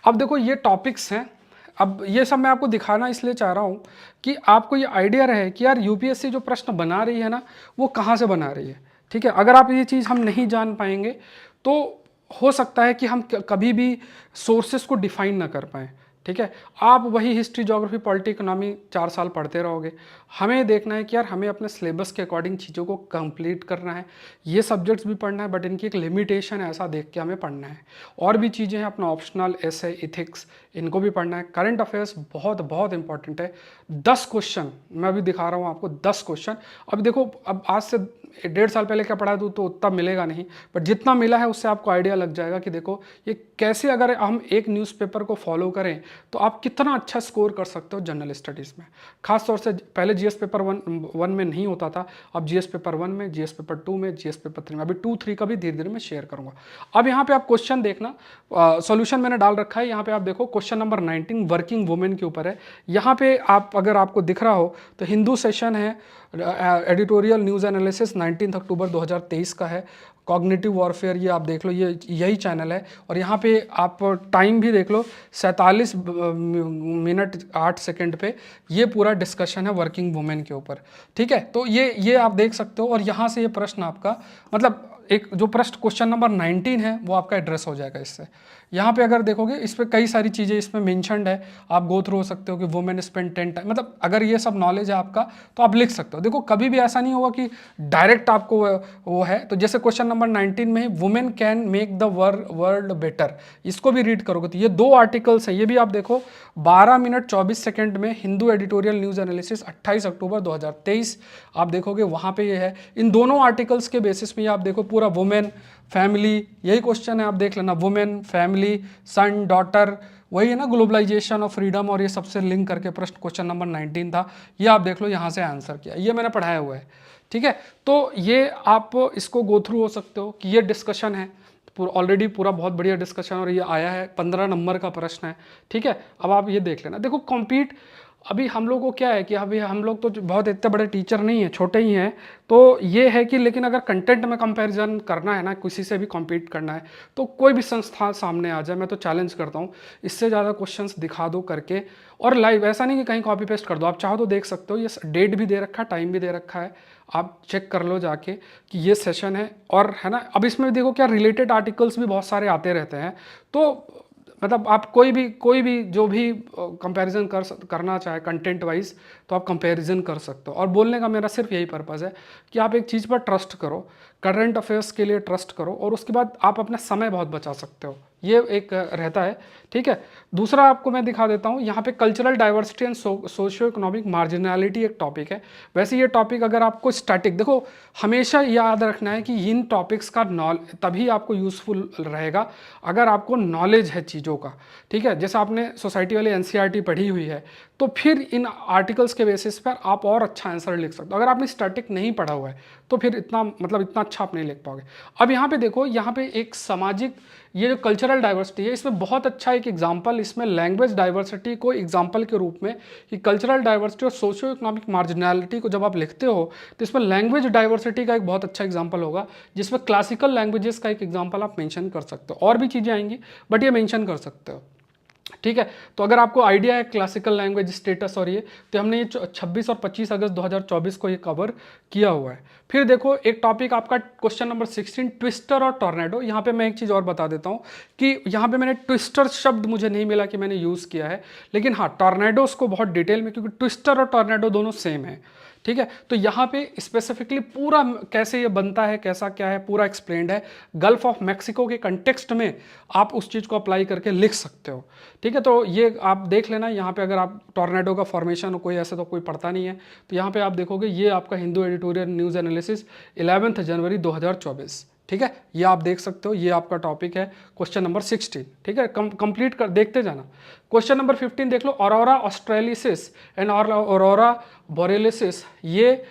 अब देखो ये टॉपिक्स हैं, अब ये सब मैं आपको दिखाना इसलिए चाह रहा हूँ कि आपको ये आइडिया रहे कि यार यूपीएससी जो प्रश्न बना रही है ना, वो कहाँ से बना रही है। ठीक है, अगर आप ये चीज़ हम नहीं जान पाएंगे तो हो सकता है कि हम कभी भी सोर्सेस को डिफाइन ना कर पाएँ। ठीक है, आप वही हिस्ट्री, ज्योग्राफी, पॉलिटी, इकोनॉमी 4 साल पढ़ते रहोगे। हमें देखना है कि यार हमें अपने सिलेबस के अकॉर्डिंग चीज़ों को कंप्लीट करना है। ये सब्जेक्ट्स भी पढ़ना है बट इनकी एक लिमिटेशन है, ऐसा देख के हमें पढ़ना है। और भी चीज़ें हैं, अपना ऑप्शनल, ऐसे, इथिक्स, इनको भी पढ़ना है। करंट अफेयर्स बहुत बहुत इंपॉर्टेंट है। 10 क्वेश्चन मैं अभी दिखा रहा हूँ आपको, 10 क्वेश्चन। अब देखो, अब आज से 1.5 साल पहले क्या पढ़ा तो उतना मिलेगा नहीं, बट जितना मिला है उससे आपको आइडिया लग जाएगा कि देखो ये कैसे, अगर हम एक न्यूज़पेपर को फॉलो करें तो आप कितना अच्छा स्कोर कर सकते हो जनरल स्टडीज़ में। खास तौर से पहले जीएस पेपर वन में नहीं होता था, अब जीएस पेपर 1 में, जीएस पेपर 2 में, जीएस पेपर 3 में, अभी 2 3 का भी धीरे धीरे मैं शेयर करूंगा। अब यहाँ पे आप क्वेश्चन देखना, सॉल्यूशन मैंने डाल रखा है यहाँ पे। आप देखो क्वेश्चन नंबर 19 वर्किंग वुमेन के ऊपर है। यहाँ पे आप, अगर आपको दिख रहा हो तो हिंदू सेशन है, एडिटोरियल न्यूज़ एनालिसिस 19 अक्टूबर 2023 का है। कॉग्निटिव वॉरफेयर, ये आप देख लो, ये यही चैनल है। और यहाँ पे आप टाइम भी देख लो, 47 मिनट 8 सेकंड पे ये पूरा डिस्कशन है वर्किंग वुमेन के ऊपर। ठीक है, तो ये आप देख सकते हो। और यहाँ से ये प्रश्न आपका, मतलब एक जो प्रश्न क्वेश्चन नंबर 19 है वो आपका एड्रेस हो जाएगा इससे। यहाँ पे अगर देखोगे इस पर कई सारी चीज़ें इसमें मेंशन्ड है, आप गो थ्रू हो सकते हो कि वुमेन स्पेंड 10 टाइम, मतलब अगर ये सब नॉलेज है आपका तो आप लिख सकते हो। देखो कभी भी ऐसा नहीं होगा कि डायरेक्ट आपको वो है। तो जैसे क्वेश्चन नंबर 19 में women can make the world better, इसको भी रीड करोगे तो ये 2 आर्टिकल्स हैं, ये भी आप देखो 12 मिनट 24 सेकंड में, हिंदू एडिटोरियल न्यूज़ एनालिसिस 28 अक्टूबर 2023। आप देखोगे वहाँ पे ये है। इन दोनों आर्टिकल्स के बेसिस में आप देखो पूरा वुमेन, फैमिली, यही क्वेश्चन है, आप देख लेना, वुमेन, फैमिली, सन, डॉटर, वही है ना, ग्लोबलाइजेशन और फ्रीडम, और ये सबसे लिंक करके प्रश्न क्वेश्चन नंबर 19 था। ये आप देख लो, यहाँ से आंसर किया, ये मैंने पढ़ाया हुआ है। ठीक है, तो ये आप इसको गो थ्रू हो सकते हो कि ये डिस्कशन है ऑलरेडी पूरा, बहुत बढ़िया डिस्कशन, और ये आया है 15 नंबर का प्रश्न है। ठीक है, अब आप ये देख लेना। देखो कॉम्पीट, अभी हम लोग को क्या है कि अभी हम लोग तो बहुत इतने बड़े टीचर नहीं हैं, छोटे ही हैं, तो ये है कि लेकिन अगर कंटेंट में कंपैरिजन करना है ना, किसी से भी कॉम्पीट करना है, तो कोई भी संस्था सामने आ जाए, मैं तो चैलेंज करता हूँ इससे ज़्यादा क्वेश्चंस दिखा दो करके, और लाइव, ऐसा नहीं कि कहीं कॉपी पेस्ट कर दो, आप चाहो तो देख सकते हो, ये डेट भी दे रखा है, टाइम भी दे रखा है, आप चेक कर लो जाके कि ये सेशन है, और है ना। अब इसमें देखो क्या रिलेटेड आर्टिकल्स भी बहुत सारे आते रहते हैं, तो मतलब आप कोई भी जो भी कंपैरिजन करना चाहे कंटेंट वाइज, तो आप कंपैरिजन कर सकते हो। और बोलने का मेरा सिर्फ यही पर्पज़ है कि आप एक चीज़ पर ट्रस्ट करो, करंट अफेयर्स के लिए ट्रस्ट करो, और उसके बाद आप अपना समय बहुत बचा सकते हो, ये एक रहता है। ठीक है, दूसरा आपको मैं दिखा देता हूँ, यहाँ पे cultural diversity and socio economic marginality एक टॉपिक है। वैसे ये टॉपिक अगर आपको स्टैटिक, देखो हमेशा याद रखना है कि इन टॉपिक्स का तभी आपको यूज़फुल रहेगा अगर आपको नॉलेज है चीज़ों का। ठीक है, जैसे आपने सोसाइटी वाली एनसीईआरटी पढ़ी हुई है, तो फिर इन आर्टिकल्स के बेसिस पर आप और अच्छा आंसर लिख सकते हो। अगर आपने स्टैटिक नहीं पढ़ा हुआ है तो फिर इतना, मतलब इतना अच्छा आप नहीं लिख पाओगे। अब यहाँ पे देखो, यहाँ पे एक सामाजिक, ये जो कल्चरल डाइवर्सिटी है, इसमें बहुत अच्छा एक एग्जांपल, इसमें लैंग्वेज डाइवर्सिटी को एग्जांपल के रूप में, कि कल्चरल डाइवर्सिटी और सोशियो इकोनॉमिक मार्जिनलिटी को जब आप लिखते हो तो इसमें लैंग्वेज डाइवर्सिटी का एक बहुत अच्छा एग्जांपल होगा, जिसमें क्लासिकल लैंग्वेजेस का एक एग्जांपल आप मेंशन कर सकते हो। और भी चीज़ें आएंगी बट ये मेंशन कर सकते हो। ठीक है, तो अगर आपको आइडिया है क्लासिकल लैंग्वेज स्टेटस और ये, तो हमने ये 26 और 25 अगस्त 2024 को ये कवर किया हुआ है। फिर देखो एक टॉपिक आपका क्वेश्चन नंबर 16, ट्विस्टर और टॉर्नेडो। यहाँ पे मैं एक चीज़ और बता देता हूँ कि यहाँ पे मैंने ट्विस्टर शब्द मुझे नहीं मिला कि मैंने यूज़ किया है, लेकिन हाँ टॉर्नेडोस को बहुत डिटेल में, क्योंकि ट्विस्टर और टॉर्नेडो दोनों सेम है। ठीक है, तो यहाँ पे स्पेसिफिकली पूरा कैसे ये बनता है, कैसा क्या है, पूरा एक्सप्लेन्ड है। गल्फ ऑफ मैक्सिको के कंटेक्स्ट में आप उस चीज़ को अप्लाई करके लिख सकते हो। ठीक है, तो ये आप देख लेना। यहाँ पे अगर आप टॉर्नेडो का फॉर्मेशन कोई ऐसे तो कोई पढ़ता नहीं है, तो यहाँ पे आप देखोगे ये आपका हिंदू एडिटोरियल न्यूज़ एनालिसिस 11 जनवरी 2024। ठीक है, ये आप देख सकते हो, ये आपका टॉपिक है क्वेश्चन नंबर 16। ठीक है, कंप्लीट कर देखते जाना। क्वेश्चन नंबर 15 देख लो, ऑरोरा ऑस्ट्रेलिसिस एंड ऑरोरा बोरेलिसिस, ये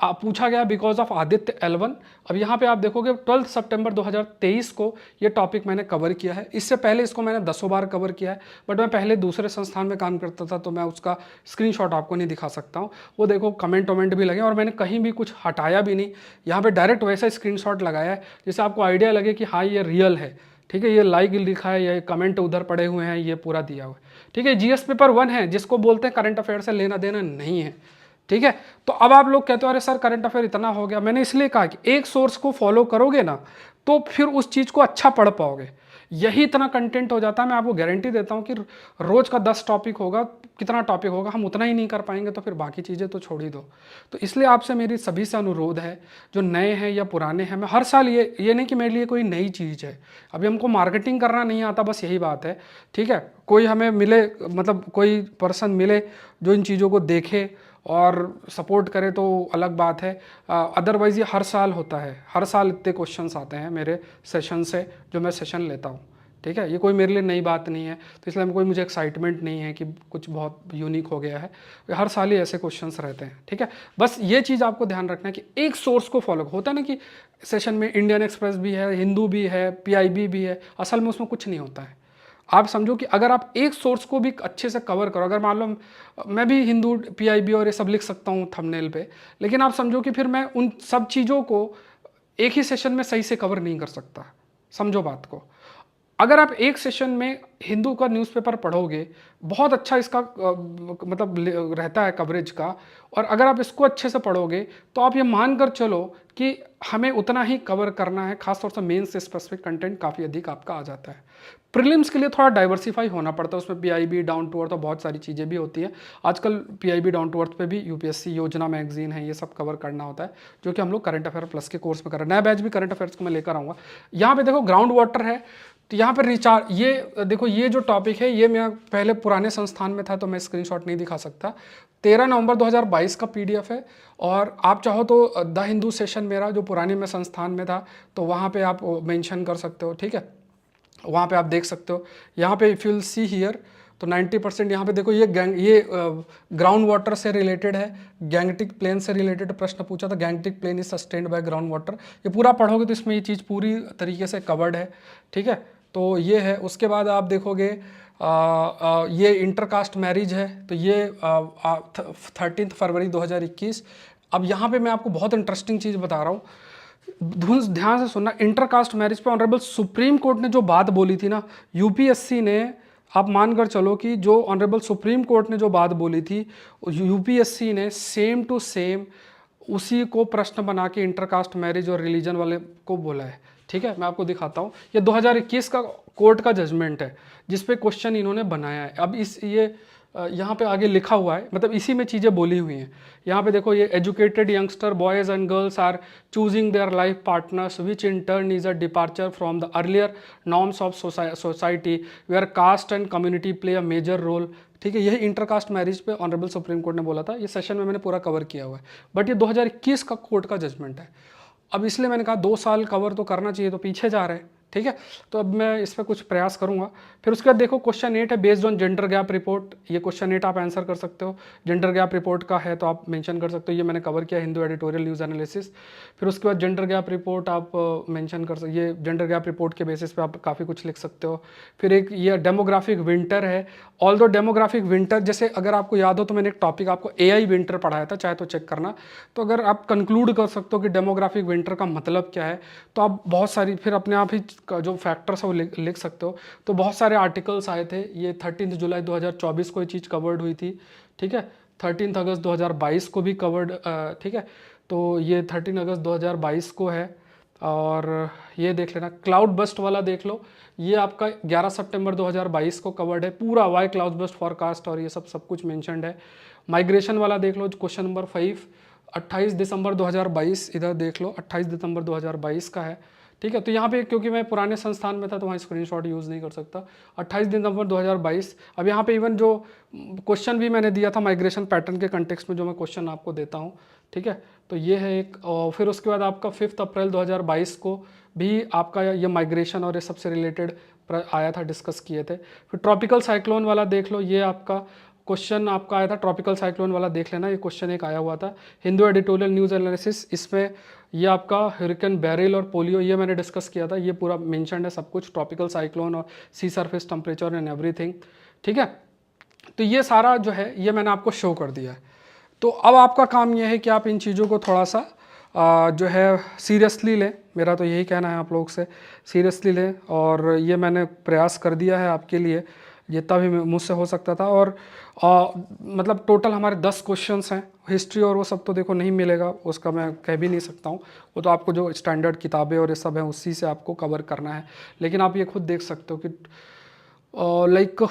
पूछा गया बिकॉज ऑफ आदित्य L1। अब यहाँ पे आप देखोगे 12 सितंबर 2023 को ये टॉपिक मैंने कवर किया है। इससे पहले इसको मैंने 10 बार कवर किया है, बट मैं पहले दूसरे संस्थान में काम करता था, तो मैं उसका स्क्रीनशॉट आपको नहीं दिखा सकता हूँ। वो देखो कमेंट वमेंट भी लगे, और मैंने कहीं भी कुछ हटाया भी नहीं, यहाँ पे डायरेक्ट वैसा स्क्रीनशॉट लगाया है जिससे आपको आइडिया लगे कि हाँ ये रियल है। ठीक है, ये लाइक लिखा है, ये कमेंट उधर पड़े हुए हैं, ये पूरा दिया हुआ है। ठीक है, जीएस पेपर 1 है जिसको बोलते हैं करंट अफेयर से लेना देना नहीं है। ठीक है, तो अब आप लोग कहते हो अरे सर करंट अफेयर इतना हो गया। मैंने इसलिए कहा कि एक सोर्स को फॉलो करोगे ना तो फिर उस चीज़ को अच्छा पढ़ पाओगे। यही इतना कंटेंट हो जाता है, मैं आपको गारंटी देता हूँ कि रोज का 10 टॉपिक होगा, कितना टॉपिक होगा, हम उतना ही नहीं कर पाएंगे तो फिर बाकी चीज़ें तो छोड़ ही दो। तो इसलिए आपसे मेरी सभी से अनुरोध है, जो नए हैं या पुराने हैं, मैं हर साल ये नहीं कि मेरे लिए कोई नई चीज़ है, अभी हमको मार्केटिंग करना नहीं आता, बस यही बात है। ठीक है, कोई हमें मिले, मतलब कोई पर्सन मिले जो इन चीज़ों को देखे और सपोर्ट करे तो अलग बात है। अदरवाइज़ ये हर साल होता है, हर साल इतने क्वेश्चंस आते हैं मेरे सेशन से, जो मैं सेशन लेता हूँ। ठीक है, ये कोई मेरे लिए नई बात नहीं है, तो इसलिए कोई मुझे एक्साइटमेंट नहीं है कि कुछ बहुत यूनिक हो गया है। हर साल ही ऐसे क्वेश्चंस रहते हैं। ठीक है, बस ये चीज़ आपको ध्यान रखना है कि एक सोर्स को फॉलो होता है ना, कि सेशन में इंडियन एक्सप्रेस भी है, हिंदू भी है, पीआईबी भी है, असल में उसमें कुछ नहीं होता है। आप समझो कि अगर आप एक सोर्स को भी अच्छे से कवर करो, अगर मान लो मैं भी हिंदू, पीआईबी और ये सब लिख सकता हूँ थंबनेल पे, लेकिन आप समझो कि फिर मैं उन सब चीज़ों को एक ही सेशन में सही से कवर नहीं कर सकता। समझो बात को। अगर आप एक सेशन में हिंदू का न्यूज़पेपर पढ़ोगे, बहुत अच्छा इसका मतलब रहता है कवरेज का, और अगर आप इसको अच्छे से पढ़ोगे तो आप ये मान कर चलो कि हमें उतना ही कवर करना है। खासतौर से मेंस से स्पेसिफिक कंटेंट काफ़ी अधिक आपका आ जाता है। प्रीलिम्स के लिए थोड़ा डाइवर्सिफाई होना पड़ता है, उसमें पीआईबी डाउन टू अर्थ और बहुत सारी चीज़ें भी होती हैं। आजकल पीआईबी डाउन टू अर्थ पे भी यूपीएससी योजना मैगजीन है, ये सब कवर करना होता है, जो कि हम लोग करंट अफेयर प्लस के कोर्स में कर रहे हैं। नया बैच भी करंट अफेयर्स को मैं लेकर आऊँगा। यहाँ पे देखो ग्राउंड वाटर है, तो यहाँ पर रिचार्ज, ये देखो ये जो टॉपिक है ये मैं पहले पुराने संस्थान में था तो मैं स्क्रीनशॉट नहीं दिखा सकता। 13 नवंबर 2022 का पीडीएफ है, और आप चाहो तो द हिंदू सेशन मेरा जो पुराने में संस्थान में था तो वहाँ पे आप मेंशन कर सकते हो। ठीक है, वहाँ पे आप देख सकते हो। यहाँ पे if you will see here तो 90% यहाँ पे देखो ये ग्राउंड वाटर से रिलेटेड है, गैंगटिक प्लेन से रिलेटेड प्रश्न पूछा था। Gangetic plain is sustained by ground water, ये पूरा पढ़ोगे तो इसमें ये चीज़ पूरी तरीके से कवर्ड है। ठीक है, तो ये है। उसके बाद आप देखोगे ये इंटरकास्ट मैरिज है, तो ये 13 फरवरी 2021। अब यहाँ पे मैं आपको बहुत इंटरेस्टिंग चीज़ बता रहा हूँ, ध्यान से सुनना। इंटरकास्ट मैरिज पे ऑनरेबल सुप्रीम कोर्ट ने जो बात बोली थी ना, यूपीएससी ने, आप मानकर चलो कि जो ऑनरेबल सुप्रीम कोर्ट ने जो बात बोली थी, यूपीएससी ने सेम टू सेम उसी को प्रश्न बना के इंटरकास्ट मैरिज और रिलीजन वाले को बोला है। ठीक है, मैं आपको दिखाता हूँ। ये 2021 का कोर्ट का जजमेंट है जिस पे क्वेश्चन इन्होंने बनाया है। अब ये यहाँ पे आगे लिखा हुआ है, मतलब इसी में चीज़ें बोली हुई हैं। यहाँ पे देखो, ये educated youngster boys and girls are choosing their life partners which in turn is a departure from the earlier norms of society where caste and community play a major role. ठीक है, यही इंटरकास्ट मैरिज पे honourable Supreme Court ने बोला था। ये session में मैंने पूरा कवर किया हुआ है, बट ये 2021 का कोर्ट का जजमेंट है। अब इसलिए मैंने कहा 2 साल कवर तो करना चाहिए, तो पीछे जा रहे हैं। ठीक है, तो अब मैं इस पर कुछ प्रयास करूंगा। फिर उसके बाद देखो क्वेश्चन 8 है, based on gender gap report. ये क्वेश्चन 8 आप आंसर कर सकते हो, जेंडर गैप रिपोर्ट का है तो आप मेंशन कर सकते हो। ये मैंने कवर किया, हिंदू एडिटोरियल न्यूज़ एनालिसिस। फिर उसके बाद जेंडर गैप रिपोर्ट आप मेंशन कर सकते, ये जेंडर गैप रिपोर्ट के बेसिस पे आप काफ़ी कुछ लिख सकते हो। फिर एक ये डेमोग्राफिक विंटर है। ऑल दो डेमोग्राफिक विंटर, जैसे अगर आपको याद हो तो मैंने एक टॉपिक आपको एआई विंटर पढ़ाया था, चाहे तो चेक करना। तो अगर आप कंक्लूड कर सकते हो कि डेमोग्राफिक विंटर का मतलब क्या है, तो आप बहुत सारी फिर अपने आप ही जो फैक्टर्स है वो लिख सकते हो। तो बहुत सारे आर्टिकल्स आए थे। ये 13 जुलाई 2024 को ये चीज़ कवर्ड हुई थी। ठीक है, 13 अगस्त 2022 को भी कवर्ड। ठीक है, तो ये 13 अगस्त 2022 को है। और ये देख लेना, क्लाउड बस्ट वाला देख लो, ये आपका 11 सितंबर 2022 को कवर्ड है पूरा, वाई क्लाउड बस्ट फॉरकास्ट और ये सब कुछ मेंशन्ड है। माइग्रेशन वाला देख लो, क्वेश्चन नंबर 5, 28 दिसंबर 2022, इधर देख लो 28 दिसंबर 2022 का है। ठीक है, तो यहाँ पे क्योंकि मैं पुराने संस्थान में था तो वहाँ स्क्रीनशॉट यूज़ नहीं कर सकता। 28 दिसंबर 2022। अब यहाँ पे इवन जो क्वेश्चन भी मैंने दिया था माइग्रेशन पैटर्न के कंटेक्स्ट में, जो मैं क्वेश्चन आपको देता हूँ। ठीक है, तो ये है एक। और फिर उसके बाद आपका 5 अप्रैल 2022 को भी आपका ये माइग्रेशन और ये सबसे रिलेटेड आया था, डिस्कस किए थे। फिर ट्रॉपिकल साइक्लोन वाला देख लो, ये आपका क्वेश्चन आपका आया था। ट्रॉपिकल साइक्लोन वाला देख लेना, ये क्वेश्चन एक आया हुआ था। हिंदू एडिटोरियल न्यूज़ एनालिसिस, इसमें ये आपका हरिकेन बेरिल और पोलियो, ये मैंने डिस्कस किया था। ये पूरा मेंशन्ड है सब कुछ, ट्रॉपिकल साइक्लोन और सी सरफेस टेम्परेचर एंड एवरीथिंग। ठीक है, तो ये सारा जो है ये मैंने आपको शो कर दिया है। तो अब आपका काम ये है कि आप इन चीज़ों को थोड़ा सा जो है सीरियसली लें। मेरा तो यही कहना है आप लोग से, सीरियसली लें। और ये मैंने प्रयास कर दिया है आपके लिए जितना भी मुझसे हो सकता था। और मतलब टोटल हमारे 10 क्वेश्चंस हैं। हिस्ट्री और वो सब तो देखो नहीं मिलेगा, उसका मैं कह भी नहीं सकता हूँ। वो तो आपको जो स्टैंडर्ड किताबें और ये सब हैं उसी से आपको कवर करना है। लेकिन आप ये खुद देख सकते हो कि लाइक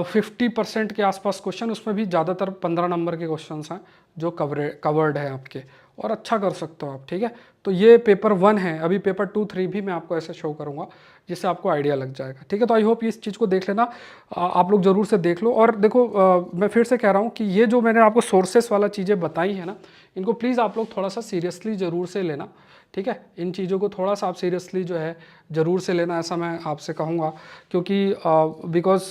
50% के आसपास क्वेश्चन, उसमें भी ज़्यादातर 15 नंबर के क्वेश्चंस हैं जो कवर्ड है आपके, और अच्छा कर सकते हो आप। ठीक है, तो ये पेपर 1 है। अभी पेपर 2 3 भी मैं आपको ऐसे शो करूँगा जिससे आपको आइडिया लग जाएगा। ठीक है, तो आई होप इस चीज़ को देख लेना, आप लोग ज़रूर से देख लो। और देखो मैं फिर से कह रहा हूँ कि ये जो मैंने आपको सोर्सेस वाला चीज़ें बताई है ना, इनको प्लीज़ आप लोग थोड़ा सा सीरियसली ज़रूर से लेना। ठीक है, इन चीज़ों को थोड़ा सा आप सीरियसली जो है ज़रूर से लेना, ऐसा मैं आपसे कहूँगा। क्योंकि बिकॉज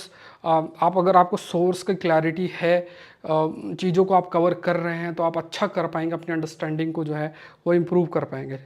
आप अगर आपको सोर्स की क्लैरिटी है, चीज़ों को आप कवर कर रहे हैं, तो आप अच्छा कर पाएंगे, अपनी अंडरस्टैंडिंग को जो है वो इम्प्रूव कर पाएंगे।